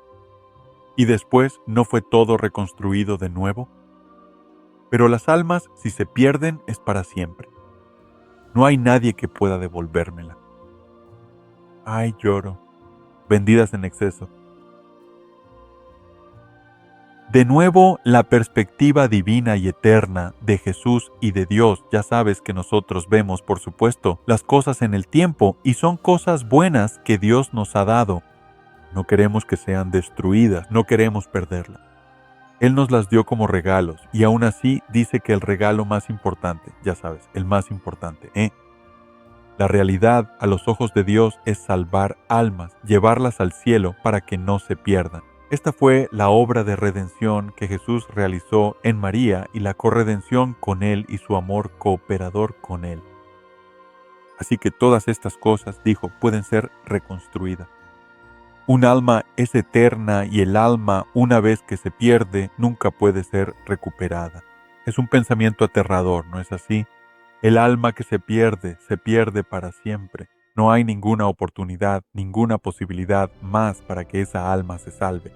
[SPEAKER 2] ¿Y después no fue todo reconstruido de nuevo? Pero las almas, si se pierden, es para siempre. No hay nadie que pueda devolvérmela. Ay, lloro, vendidas en exceso. De nuevo, la perspectiva divina y eterna de Jesús y de Dios. Ya sabes que nosotros vemos, por supuesto, las cosas en el tiempo y son cosas buenas que Dios nos ha dado. No queremos que sean destruidas, no queremos perderlas. Él nos las dio como regalos y aún así dice que el regalo más importante, ya sabes, el más importante, La realidad a los ojos de Dios es salvar almas, llevarlas al cielo para que no se pierdan. Esta fue la obra de redención que Jesús realizó en María y la corredención con Él y su amor cooperador con Él. Así que todas estas cosas, dijo, pueden ser reconstruidas. Un alma es eterna y el alma, una vez que se pierde, nunca puede ser recuperada. Es un pensamiento aterrador, ¿no es así? El alma que se pierde para siempre. No hay ninguna oportunidad, ninguna posibilidad más para que esa alma se salve.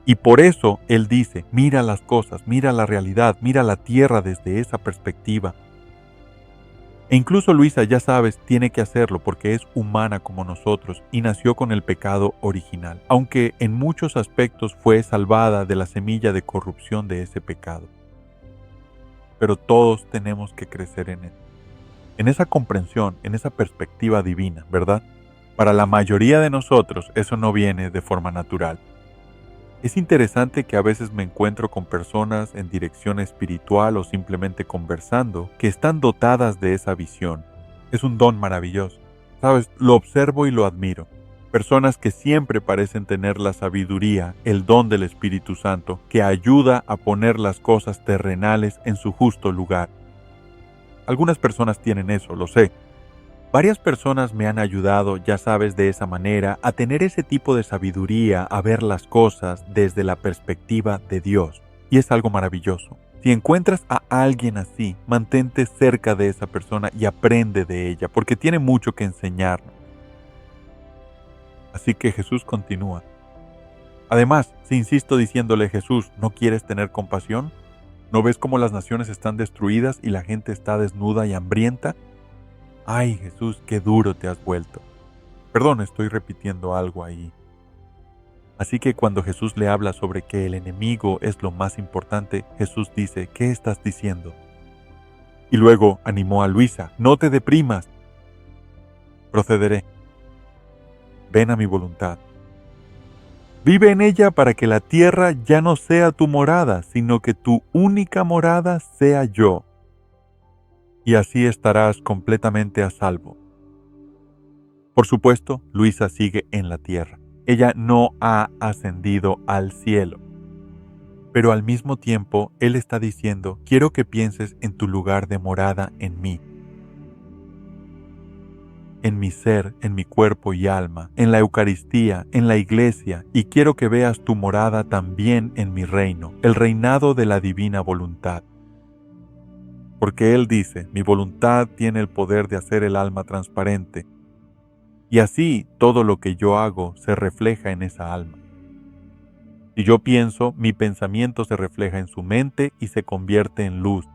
[SPEAKER 2] Y por eso Él dice, mira las cosas, mira la realidad, mira la tierra desde esa perspectiva. E incluso Luisa, ya sabes, tiene que hacerlo porque es humana como nosotros y nació con el pecado original, aunque en muchos aspectos fue salvada de la semilla de corrupción de ese pecado. Pero todos tenemos que crecer en él. En esa comprensión, en esa perspectiva divina, ¿verdad? Para la mayoría de nosotros eso no viene de forma natural. Es interesante que a veces me encuentro con personas en dirección espiritual o simplemente conversando que están dotadas de esa visión. Es un don maravilloso. ¿Sabes? Lo observo y lo admiro. Personas que siempre parecen tener la sabiduría, el don del Espíritu Santo, que ayuda a poner las cosas terrenales en su justo lugar. Algunas personas tienen eso, lo sé. Varias personas me han ayudado, ya sabes, de esa manera, a tener ese tipo de sabiduría, a ver las cosas desde la perspectiva de Dios. Y es algo maravilloso. Si encuentras a alguien así, mantente cerca de esa persona y aprende de ella, porque tiene mucho que enseñarnos. Así que Jesús continúa. Además, si insisto diciéndole, Jesús, ¿no quieres tener compasión? ¿No ves cómo las naciones están destruidas y la gente está desnuda y hambrienta? Ay, Jesús, qué duro te has vuelto. Perdón, estoy repitiendo algo ahí. Así que cuando Jesús le habla sobre que el enemigo es lo más importante, Jesús dice, ¿qué estás diciendo? Y luego animó a Luisa, no te deprimas. Procederé. Ven a mi voluntad. Vive en ella para que la tierra ya no sea tu morada, sino que tu única morada sea yo. Y así estarás completamente a salvo. Por supuesto, Luisa sigue en la tierra. Ella no ha ascendido al cielo. Pero al mismo tiempo, Él está diciendo, quiero que pienses en tu lugar de morada en mí. En mi ser, en mi cuerpo y alma, en la Eucaristía, en la Iglesia, y quiero que veas tu morada también en mi reino, el reinado de la divina voluntad. Porque Él dice, mi voluntad tiene el poder de hacer el alma transparente, y así todo lo que yo hago se refleja en esa alma. Si yo pienso, mi pensamiento se refleja en su mente y se convierte en luz.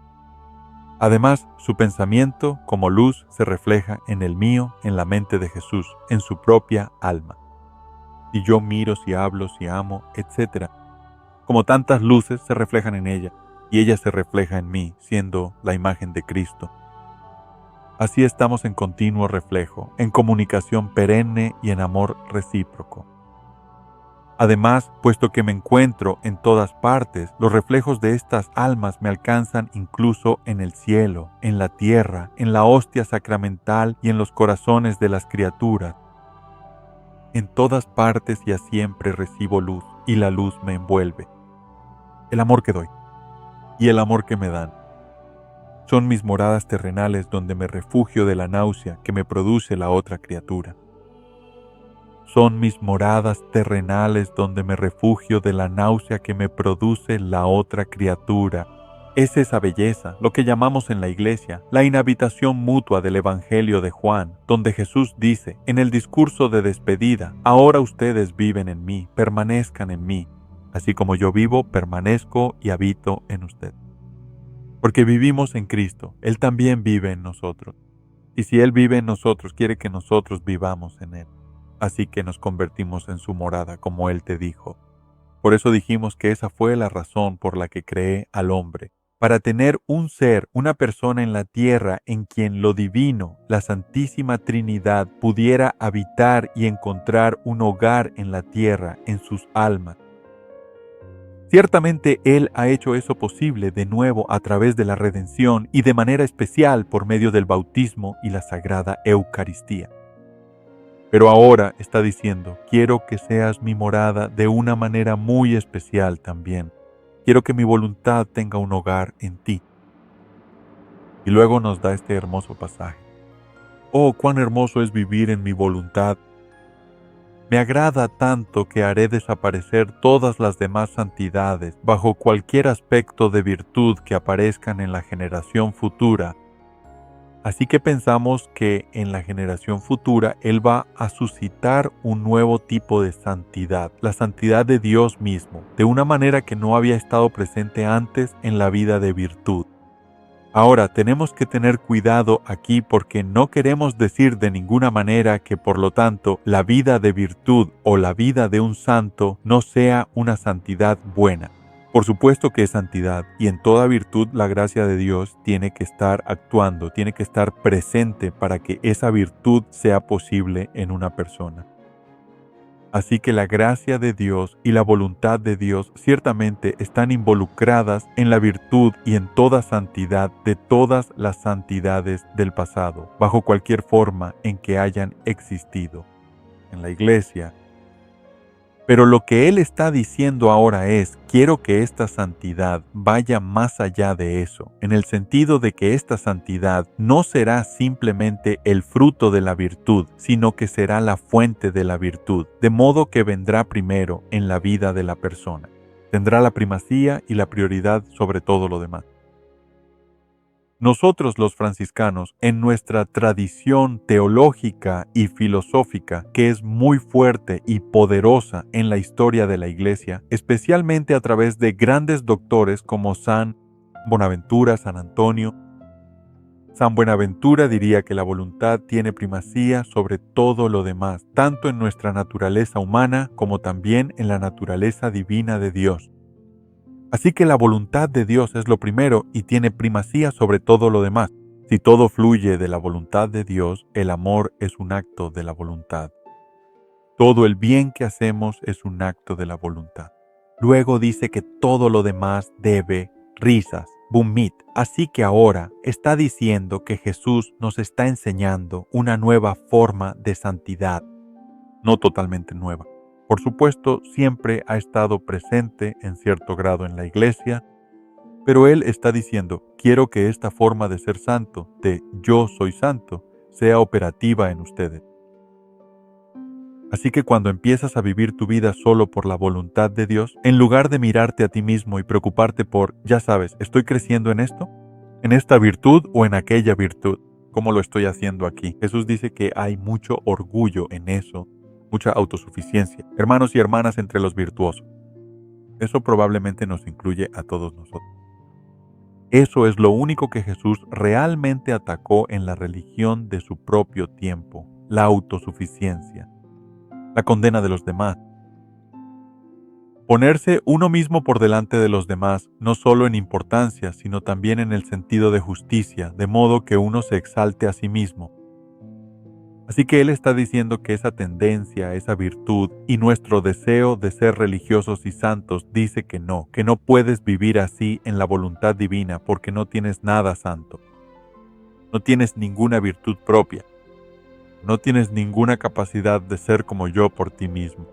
[SPEAKER 2] Además, su pensamiento, como luz, se refleja en el mío, en la mente de Jesús, en su propia alma. Si yo miro, si hablo, si amo, etc. Como tantas luces se reflejan en ella, y ella se refleja en mí, siendo la imagen de Cristo. Así estamos en continuo reflejo, en comunicación perenne y en amor recíproco. Además, puesto que me encuentro en todas partes, los reflejos de estas almas me alcanzan incluso en el cielo, en la tierra, en la hostia sacramental y en los corazones de las criaturas. En todas partes y a siempre recibo luz, y la luz me envuelve. El amor que doy y el amor que me dan son mis moradas terrenales donde me refugio de la náusea que me produce la otra criatura. Son mis moradas terrenales donde me refugio de la náusea que me produce la otra criatura. Es esa belleza, lo que llamamos en la Iglesia, la inhabitación mutua del Evangelio de Juan, donde Jesús dice, en el discurso de despedida, ahora ustedes viven en mí, permanezcan en mí, así como yo vivo, permanezco y habito en usted. Porque vivimos en Cristo, Él también vive en nosotros. Y si Él vive en nosotros, quiere que nosotros vivamos en Él. Así que nos convertimos en su morada, como Él te dijo. Por eso dijimos que esa fue la razón por la que creé al hombre, para tener un ser, una persona en la tierra en quien lo divino, la Santísima Trinidad, pudiera habitar y encontrar un hogar en la tierra, en sus almas. Ciertamente Él ha hecho eso posible de nuevo a través de la redención y de manera especial por medio del bautismo y la Sagrada Eucaristía. Pero ahora está diciendo, quiero que seas mi morada de una manera muy especial también. Quiero que mi voluntad tenga un hogar en ti. Y luego nos da este hermoso pasaje. Oh, cuán hermoso es vivir en mi voluntad. Me agrada tanto que haré desaparecer todas las demás santidades bajo cualquier aspecto de virtud que aparezcan en la generación futura. Así que pensamos que en la generación futura Él va a suscitar un nuevo tipo de santidad, la santidad de Dios mismo, de una manera que no había estado presente antes en la vida de virtud. Ahora, tenemos que tener cuidado aquí porque no queremos decir de ninguna manera que, por lo tanto, la vida de virtud o la vida de un santo no sea una santidad buena. Por supuesto que es santidad, y en toda virtud la gracia de Dios tiene que estar actuando, tiene que estar presente para que esa virtud sea posible en una persona. Así que la gracia de Dios y la voluntad de Dios ciertamente están involucradas en la virtud y en toda santidad de todas las santidades del pasado, bajo cualquier forma en que hayan existido, en la Iglesia. Pero lo que Él está diciendo ahora es, quiero que esta santidad vaya más allá de eso, en el sentido de que esta santidad no será simplemente el fruto de la virtud, sino que será la fuente de la virtud, de modo que vendrá primero en la vida de la persona. tendrá la primacía y la prioridad sobre todo lo demás. Nosotros los franciscanos, en nuestra tradición teológica y filosófica, que es muy fuerte y poderosa en la historia de la Iglesia, especialmente a través de grandes doctores como San Bonaventura, San Antonio. San Buenaventura diría que la voluntad tiene primacía sobre todo lo demás, tanto en nuestra naturaleza humana como también en la naturaleza divina de Dios. Así que la voluntad de Dios es lo primero y tiene primacía sobre todo lo demás. Si todo fluye de la voluntad de Dios, el amor es un acto de la voluntad. Todo el bien que hacemos es un acto de la voluntad. Luego dice que todo lo demás debe risas, bumit. Así que ahora está diciendo que Jesús nos está enseñando una nueva forma de santidad, no totalmente nueva. Por supuesto, siempre ha estado presente en cierto grado en la Iglesia, pero Él está diciendo, quiero que esta forma de ser santo, de yo soy santo, sea operativa en ustedes. Así que cuando empiezas a vivir tu vida solo por la voluntad de Dios, en lugar de mirarte a ti mismo y preocuparte por, ya sabes, ¿estoy creciendo en esto? ¿En esta virtud o en aquella virtud? ¿Cómo lo estoy haciendo aquí? Jesús dice que hay mucho orgullo en eso, mucha autosuficiencia. Hermanos y hermanas entre los virtuosos. Eso probablemente nos incluye a todos nosotros. Eso es lo único que Jesús realmente atacó en la religión de su propio tiempo, la autosuficiencia, la condena de los demás. Ponerse uno mismo por delante de los demás, no solo en importancia, sino también en el sentido de justicia, de modo que uno se exalte a sí mismo. Así que Él está diciendo que esa tendencia, esa virtud y nuestro deseo de ser religiosos y santos dice que no puedes vivir así en la voluntad divina porque no tienes nada santo. No tienes ninguna virtud propia. No tienes ninguna capacidad de ser como yo por ti mismo.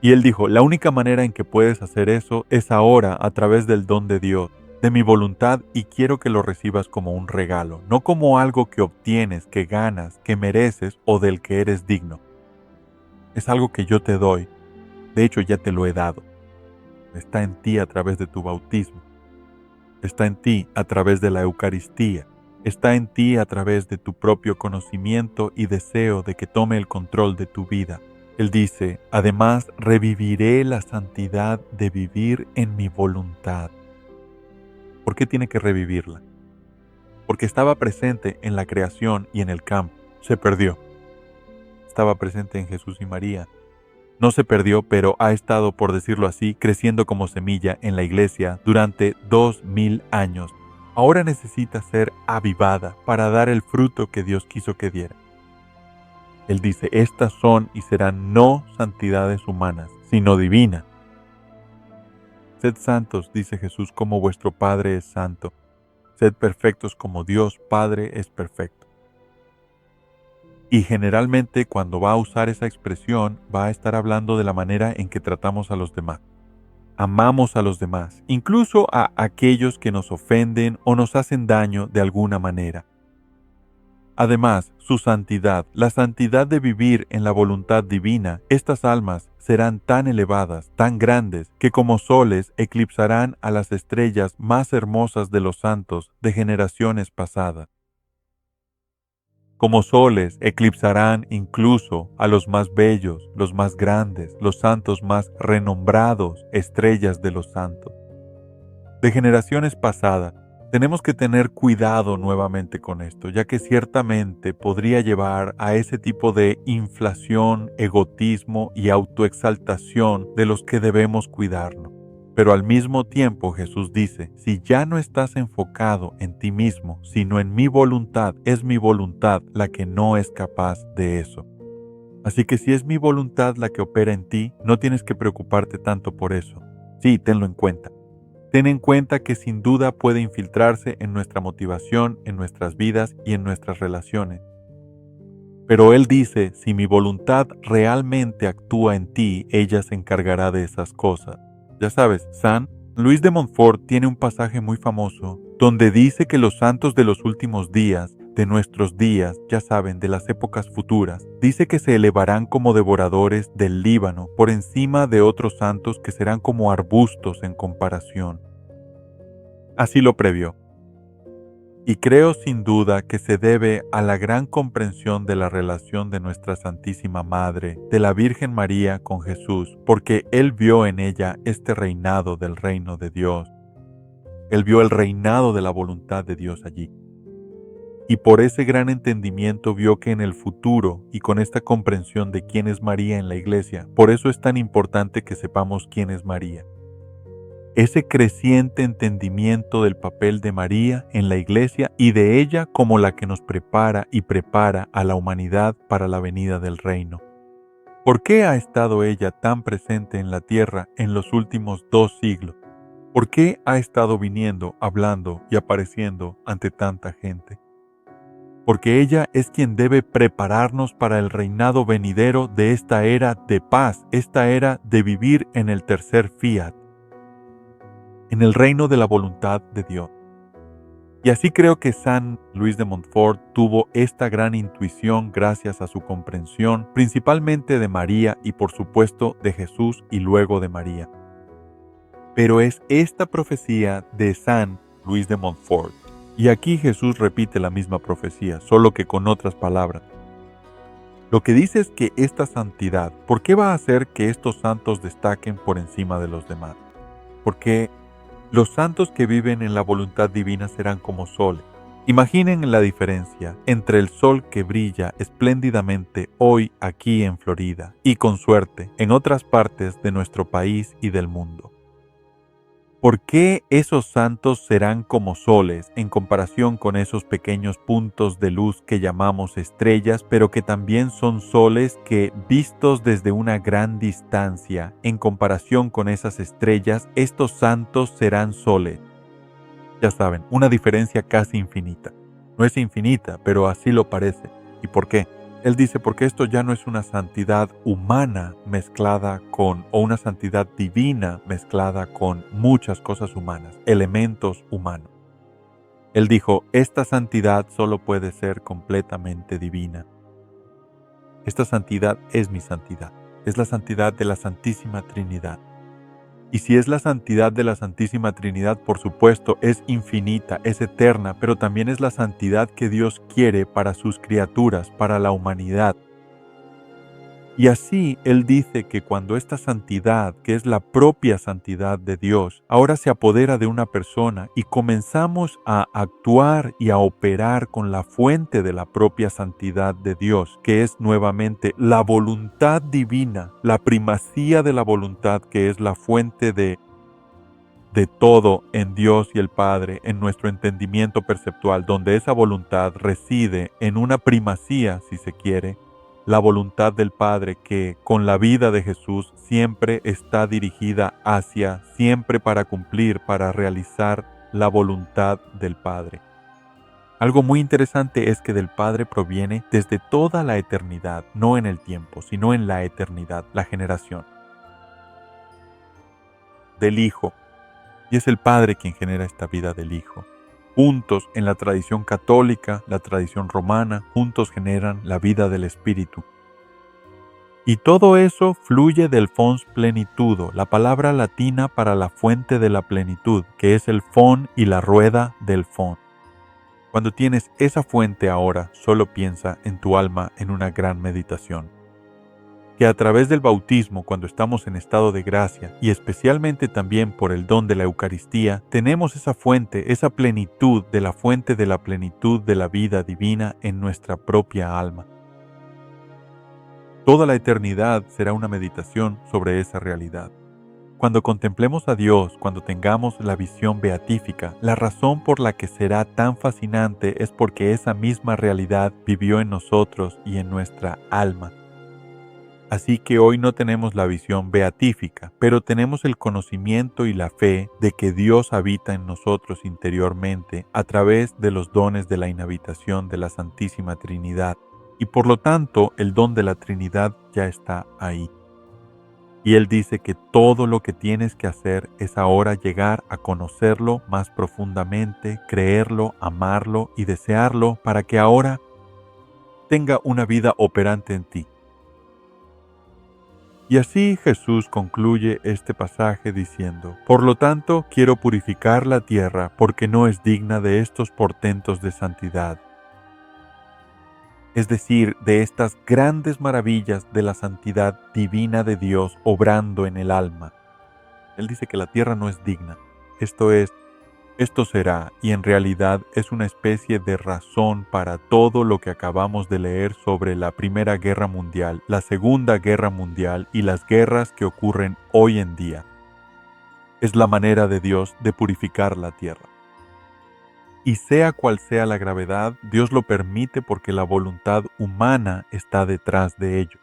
[SPEAKER 2] Y Él dijo, la única manera en que puedes hacer eso es ahora a través del don de Dios, de mi voluntad, y quiero que lo recibas como un regalo, no como algo que obtienes, que ganas, que mereces o del que eres digno. Es algo que yo te doy. De hecho, ya te lo he dado. Está en ti a través de tu bautismo. Está en ti a través de la Eucaristía. Está en ti a través de tu propio conocimiento y deseo de que tome el control de tu vida. Él dice, además, reviviré la santidad de vivir en mi voluntad. ¿Por qué tiene que revivirla? Porque estaba presente en la creación y en el campo. Se perdió. Estaba presente en Jesús y María. No se perdió, pero ha estado, por decirlo así, creciendo como semilla en la Iglesia durante 2000 años. Ahora necesita ser avivada para dar el fruto que Dios quiso que diera. Él dice, estas son y serán no santidades humanas, sino divinas. Sed santos, dice Jesús, como vuestro Padre es santo. Sed perfectos como Dios Padre es perfecto. Y generalmente cuando va a usar esa expresión, va a estar hablando de la manera en que tratamos a los demás. Amamos a los demás, incluso a aquellos que nos ofenden o nos hacen daño de alguna manera. Además, su santidad, la santidad de vivir en la voluntad divina, estas almas serán tan elevadas, tan grandes, que como soles eclipsarán a las estrellas más hermosas de los santos de generaciones pasadas. Como soles eclipsarán incluso a los más bellos, los más grandes, los santos más renombrados, estrellas de los santos. De generaciones pasadas, tenemos que tener cuidado nuevamente con esto, ya que ciertamente podría llevar a ese tipo de inflación, egotismo y autoexaltación de los que debemos cuidarnos. Pero al mismo tiempo Jesús dice, si ya no estás enfocado en ti mismo, sino en mi voluntad, es mi voluntad la que no es capaz de eso. Así que si es mi voluntad la que opera en ti, no tienes que preocuparte tanto por eso. Sí, tenlo en cuenta. Ten en cuenta que sin duda puede infiltrarse en nuestra motivación, en nuestras vidas y en nuestras relaciones. Pero Él dice, si mi voluntad realmente actúa en ti, ella se encargará de esas cosas. Ya sabes, San Luis de Montfort tiene un pasaje muy famoso donde dice que los santos de los últimos días de nuestros días, ya saben, de las épocas futuras, dice que se elevarán como devoradores del Líbano por encima de otros santos que serán como arbustos en comparación. Así lo previó. Y creo sin duda que se debe a la gran comprensión de la relación de nuestra Santísima Madre, de la Virgen María con Jesús, porque Él vio en ella este reinado del reino de Dios. Él vio el reinado de la voluntad de Dios allí. Y por ese gran entendimiento vio que en el futuro, y con esta comprensión de quién es María en la Iglesia, por eso es tan importante que sepamos quién es María. Ese creciente entendimiento del papel de María en la Iglesia y de ella como la que nos prepara y prepara a la humanidad para la venida del reino. ¿Por qué ha estado ella tan presente en la tierra en los últimos 2 siglos? ¿Por qué ha estado viniendo, hablando y apareciendo ante tanta gente? Porque ella es quien debe prepararnos para el reinado venidero de esta era de paz, esta era de vivir en el tercer fiat, en el reino de la voluntad de Dios. Y así creo que San Luis de Montfort tuvo esta gran intuición gracias a su comprensión, principalmente de María y por supuesto de Jesús y luego de María. Pero es esta profecía de San Luis de Montfort. Y aquí Jesús repite la misma profecía, solo que con otras palabras. Lo que dice es que esta santidad, ¿por qué va a hacer que estos santos destaquen por encima de los demás? Porque los santos que viven en la voluntad divina serán como soles. Imaginen la diferencia entre el sol que brilla espléndidamente hoy aquí en Florida y con suerte en otras partes de nuestro país y del mundo. ¿Por qué esos santos serán como soles en comparación con esos pequeños puntos de luz que llamamos estrellas, pero que también son soles que, vistos desde una gran distancia, en comparación con esas estrellas, estos santos serán soles? Ya saben, una diferencia casi infinita. No es infinita, pero así lo parece. ¿Y por qué? Él dice porque esto ya no es una santidad humana mezclada con, o una santidad divina mezclada con muchas cosas humanas, elementos humanos. Él dijo, esta santidad solo puede ser completamente divina. Esta santidad es mi santidad, es la santidad de la Santísima Trinidad. Y si es la santidad de la Santísima Trinidad, por supuesto, es infinita, es eterna, pero también es la santidad que Dios quiere para sus criaturas, para la humanidad. Y así Él dice que cuando esta santidad, que es la propia santidad de Dios, ahora se apodera de una persona y comenzamos a actuar y a operar con la fuente de la propia santidad de Dios, que es nuevamente la voluntad divina, la primacía de la voluntad, que es la fuente de todo en Dios y el Padre, en nuestro entendimiento perceptual, donde esa voluntad reside en una primacía, si se quiere, la voluntad del Padre que con la vida de Jesús siempre está dirigida hacia, siempre para cumplir, para realizar la voluntad del Padre. Algo muy interesante es que del Padre proviene desde toda la eternidad, no en el tiempo, sino en la eternidad, la generación. Del Hijo, y es el Padre quien genera esta vida del Hijo. Juntos, en la tradición católica, la tradición romana, juntos generan la vida del Espíritu. Y todo eso fluye del fons plenitudo, la palabra latina para la fuente de la plenitud, que es el fon y la rueda del fon. Cuando tienes esa fuente ahora, solo piensa en tu alma en una gran meditación. Que a través del bautismo, cuando estamos en estado de gracia, y especialmente también por el don de la Eucaristía, tenemos esa fuente, esa plenitud de la fuente de la plenitud de la vida divina en nuestra propia alma. Toda la eternidad será una meditación sobre esa realidad. Cuando contemplemos a Dios, cuando tengamos la visión beatífica, la razón por la que será tan fascinante es porque esa misma realidad vivió en nosotros y en nuestra alma. Así que hoy no tenemos la visión beatífica, pero tenemos el conocimiento y la fe de que Dios habita en nosotros interiormente a través de los dones de la inhabitación de la Santísima Trinidad, y por lo tanto el don de la Trinidad ya está ahí. Y Él dice que todo lo que tienes que hacer es ahora llegar a conocerlo más profundamente, creerlo, amarlo y desearlo para que ahora tenga una vida operante en ti. Y así Jesús concluye este pasaje diciendo: Por lo tanto, quiero purificar la tierra porque no es digna de estos portentos de santidad. Es decir, de estas grandes maravillas de la santidad divina de Dios obrando en el alma. Él dice que la tierra no es digna. Esto será, y en realidad es una especie de razón para todo lo que acabamos de leer sobre la Primera Guerra Mundial, la Segunda Guerra Mundial y las guerras que ocurren hoy en día. Es la manera de Dios de purificar la tierra. Y sea cual sea la gravedad, Dios lo permite porque la voluntad humana está detrás de ello.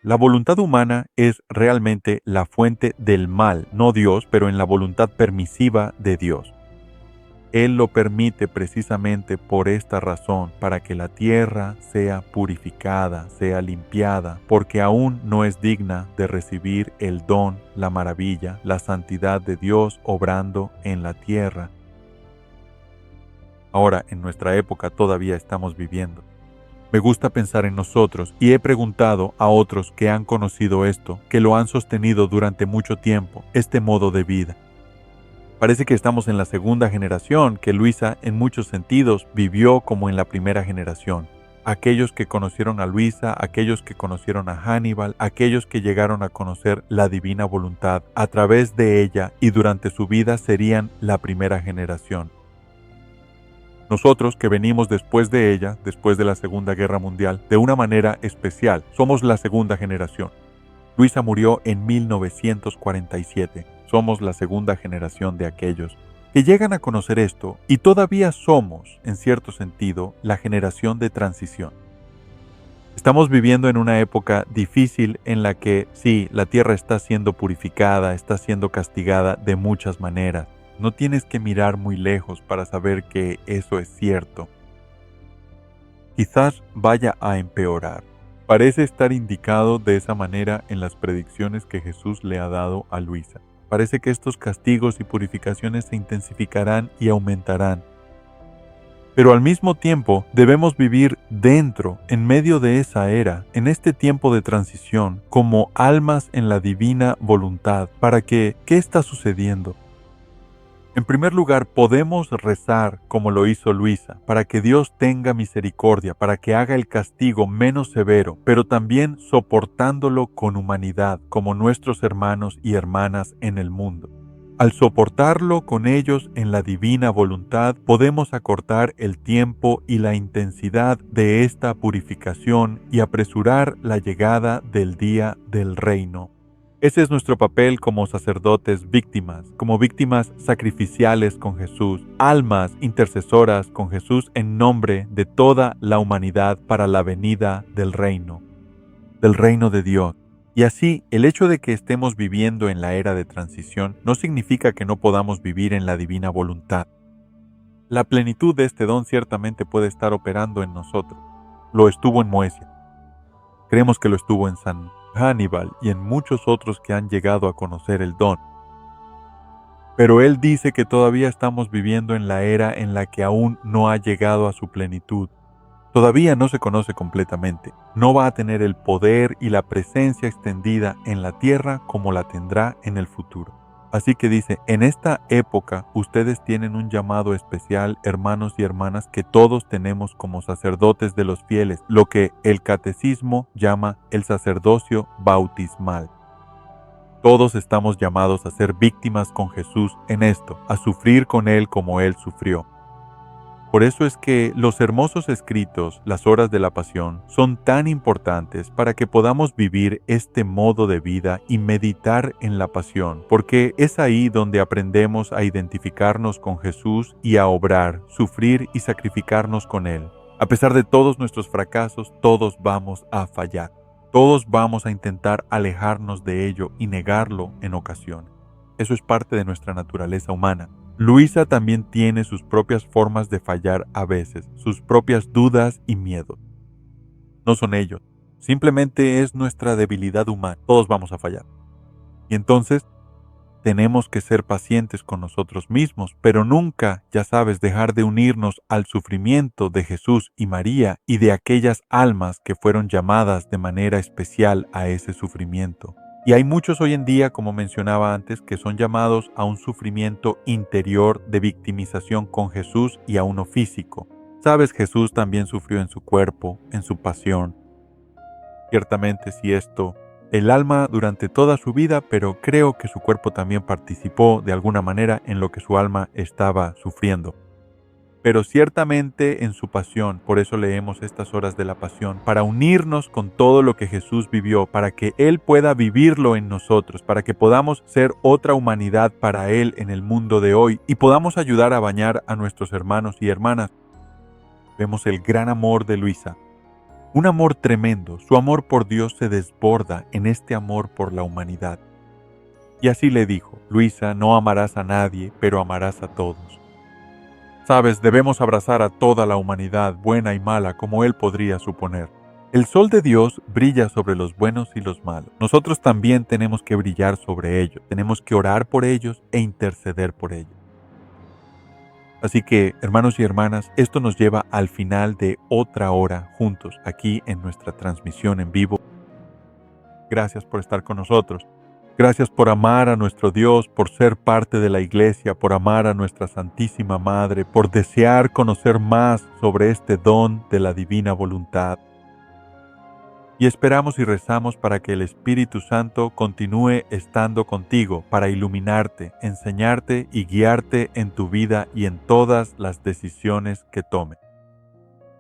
[SPEAKER 2] La voluntad humana es realmente la fuente del mal, no Dios, pero en la voluntad permisiva de Dios. Él lo permite precisamente por esta razón, para que la tierra sea purificada, sea limpiada, porque aún no es digna de recibir el don, la maravilla, la santidad de Dios obrando en la tierra. Ahora, en nuestra época todavía estamos viviendo. Me gusta pensar en nosotros y he preguntado a otros que han conocido esto, que lo han sostenido durante mucho tiempo, este modo de vida. Parece que estamos en la segunda generación, que Luisa en muchos sentidos vivió como en la primera generación. Aquellos que conocieron a Luisa, aquellos que conocieron a Hannibal, aquellos que llegaron a conocer la divina voluntad a través de ella y durante su vida serían la primera generación. Nosotros que venimos después de ella, después de la Segunda Guerra Mundial, de una manera especial, somos la segunda generación. Luisa murió en 1947. Somos la segunda generación de aquellos que llegan a conocer esto y todavía somos, en cierto sentido, la generación de transición. Estamos viviendo en una época difícil en la que, sí, la tierra está siendo purificada, está siendo castigada de muchas maneras. No tienes que mirar muy lejos para saber que eso es cierto. Quizás vaya a empeorar. Parece estar indicado de esa manera en las predicciones que Jesús le ha dado a Luisa. Parece que estos castigos y purificaciones se intensificarán y aumentarán. Pero al mismo tiempo debemos vivir dentro, en medio de esa era, en este tiempo de transición, como almas en la divina voluntad, para que, ¿qué está sucediendo? En primer lugar, podemos rezar como lo hizo Luisa, para que Dios tenga misericordia, para que haga el castigo menos severo, pero también soportándolo con humanidad, como nuestros hermanos y hermanas en el mundo. Al soportarlo con ellos en la divina voluntad, podemos acortar el tiempo y la intensidad de esta purificación y apresurar la llegada del día del reino. Ese es nuestro papel como sacerdotes víctimas, como víctimas sacrificiales con Jesús, almas intercesoras con Jesús en nombre de toda la humanidad para la venida del reino de Dios. Y así, el hecho de que estemos viviendo en la era de transición no significa que no podamos vivir en la divina voluntad. La plenitud de este don ciertamente puede estar operando en nosotros. Lo estuvo en Moesia. Creemos que lo estuvo en San Hannibal y en muchos otros que han llegado a conocer el don. Pero él dice que todavía estamos viviendo en la era en la que aún no ha llegado a su plenitud. Todavía no se conoce completamente. No va a tener el poder y la presencia extendida en la tierra como la tendrá en el futuro. Así que dice, en esta época ustedes tienen un llamado especial, hermanos y hermanas, que todos tenemos como sacerdotes de los fieles, lo que el catecismo llama el sacerdocio bautismal. Todos estamos llamados a ser víctimas con Jesús en esto, a sufrir con Él como Él sufrió. Por eso es que los hermosos escritos, las horas de la pasión, son tan importantes para que podamos vivir este modo de vida y meditar en la pasión, porque es ahí donde aprendemos a identificarnos con Jesús y a obrar, sufrir y sacrificarnos con Él. A pesar de todos nuestros fracasos, todos vamos a fallar. Todos vamos a intentar alejarnos de ello y negarlo en ocasiones. Eso es parte de nuestra naturaleza humana. Luisa también tiene sus propias formas de fallar a veces, sus propias dudas y miedos. No son ellos, Simplemente es nuestra debilidad humana. Todos vamos a fallar. Y entonces tenemos que ser pacientes con nosotros mismos, pero nunca, ya sabes, dejar de unirnos al sufrimiento de Jesús y María y de aquellas almas que fueron llamadas de manera especial a ese sufrimiento. Y hay muchos hoy en día, como mencionaba antes, que son llamados a un sufrimiento interior de victimización con Jesús y a uno físico. Sabes, Jesús también sufrió en su cuerpo, en su pasión. Ciertamente sí, el alma durante toda su vida, pero creo que su cuerpo también participó de alguna manera en lo que su alma estaba sufriendo. Pero ciertamente en su pasión, por eso leemos estas horas de la pasión, para unirnos con todo lo que Jesús vivió, para que Él pueda vivirlo en nosotros, para que podamos ser otra humanidad para Él en el mundo de hoy y podamos ayudar a bañar a nuestros hermanos y hermanas. Vemos el gran amor de Luisa. Un amor tremendo, su amor por Dios se desborda en este amor por la humanidad. Y así le dijo: Luisa, no amarás a nadie, pero amarás a todos. Sabes, debemos abrazar a toda la humanidad, buena y mala, como Él podría suponer. El sol de Dios brilla sobre los buenos y los malos. Nosotros también tenemos que brillar sobre ellos, tenemos que orar por ellos e interceder por ellos. Así que, hermanos y hermanas, esto nos lleva al final de otra hora juntos aquí en nuestra transmisión en vivo. Gracias por estar con nosotros. Gracias por amar a nuestro Dios, por ser parte de la Iglesia, por amar a nuestra Santísima Madre, por desear conocer más sobre este don de la divina voluntad. Y esperamos y rezamos para que el Espíritu Santo continúe estando contigo para iluminarte, enseñarte y guiarte en tu vida y en todas las decisiones que tomes.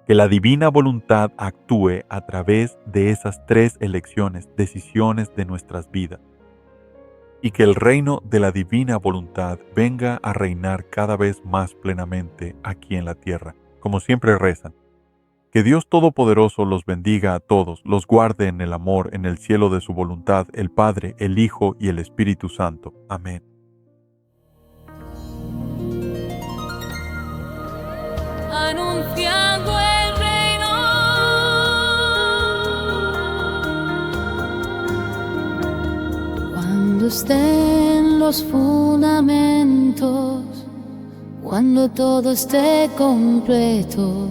[SPEAKER 2] Que la divina voluntad actúe a través de esas 3 elecciones, decisiones de nuestras vidas. Y que el reino de la divina voluntad venga a reinar cada vez más plenamente aquí en la tierra, como siempre rezan. Que Dios Todopoderoso los bendiga a todos, los guarde en el amor, en el cielo de su voluntad, el Padre, el Hijo y el Espíritu Santo. Amén.
[SPEAKER 1] Anunciando el reino, cuando estén los fundamentos, cuando todo esté completo,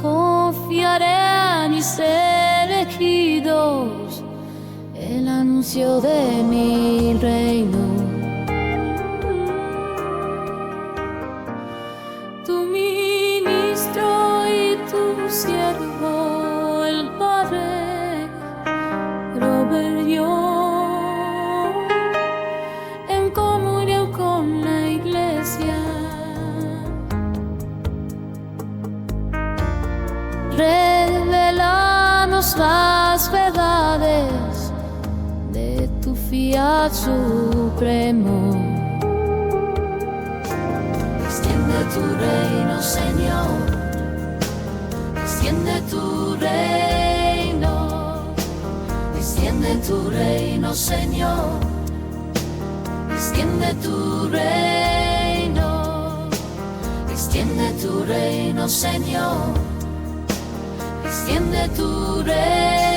[SPEAKER 1] confiaré a mis elegidos el anuncio de mi reino. Tu ministro y tu siervo, el Padre Robert Young, en comunión con la Iglesia, revelanos las verdades de tu fiat supremo. Extiende tu reino, Señor, extiende tu reino, extiende tu reino, Señor, extiende tu reino, extiende tu reino, Señor. Extiende tu reino.